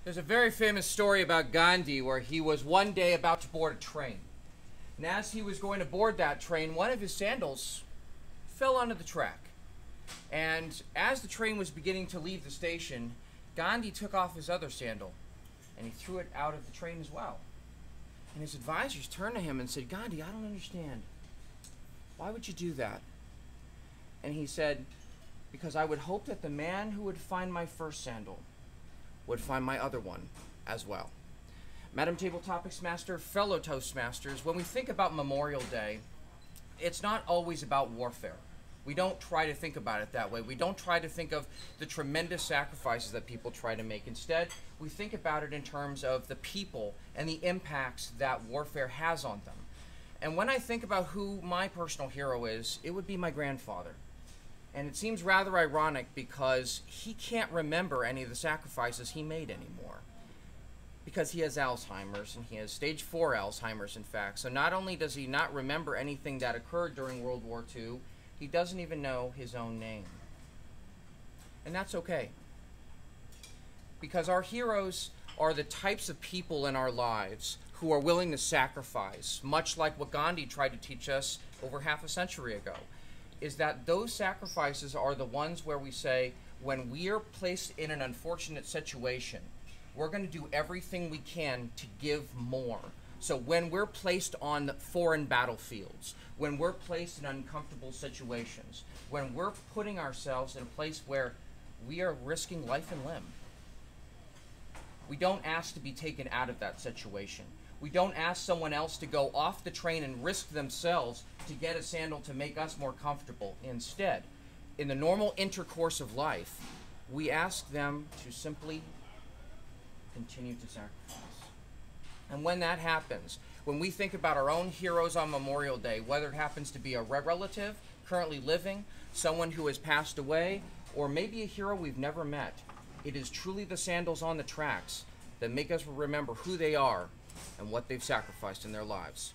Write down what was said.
There's a very famous story about Gandhi where he was one day about to board a train. And as he was going to board that train, one of his sandals fell onto the track. And as the train was beginning to leave the station, Gandhi took off his other sandal and he threw it out of the train as well. And his advisors turned to him and said, "Gandhi, I don't understand. Why would you do that?" And he said, "Because I would hope that the man who would find my first sandal would find my other one as well." Madam Table Topics Master, fellow Toastmasters, when we think about Memorial Day, it's not always about warfare. We don't try to think about it that way. We don't try to think of the tremendous sacrifices that people try to make. Instead, we think about it in terms of the people and the impacts that warfare has on them. And when I think about who my personal hero is, it would be my grandfather. And it seems rather ironic because he can't remember any of the sacrifices he made anymore. Because he has Alzheimer's, and he has stage 4 Alzheimer's, in fact. So not only does he not remember anything that occurred during World War II, he doesn't even know his own name. And that's okay. Because our heroes are the types of people in our lives who are willing to sacrifice, much like what Gandhi tried to teach us over half a century ago. Is that those sacrifices are the ones where we say, when we are placed in an unfortunate situation, we're going to do everything we can to give more. So when we're placed on foreign battlefields, when we're placed in uncomfortable situations, when we're putting ourselves in a place where we are risking life and limb, we don't ask to be taken out of that situation. We don't ask someone else to go off the train and risk themselves to get a sandal to make us more comfortable. Instead, in the normal intercourse of life, we ask them to simply continue to sacrifice. And when that happens, when we think about our own heroes on Memorial Day, whether it happens to be a relative currently living, someone who has passed away, or maybe a hero we've never met, it is truly the sandals on the tracks that make us remember who they are and what they've sacrificed in their lives.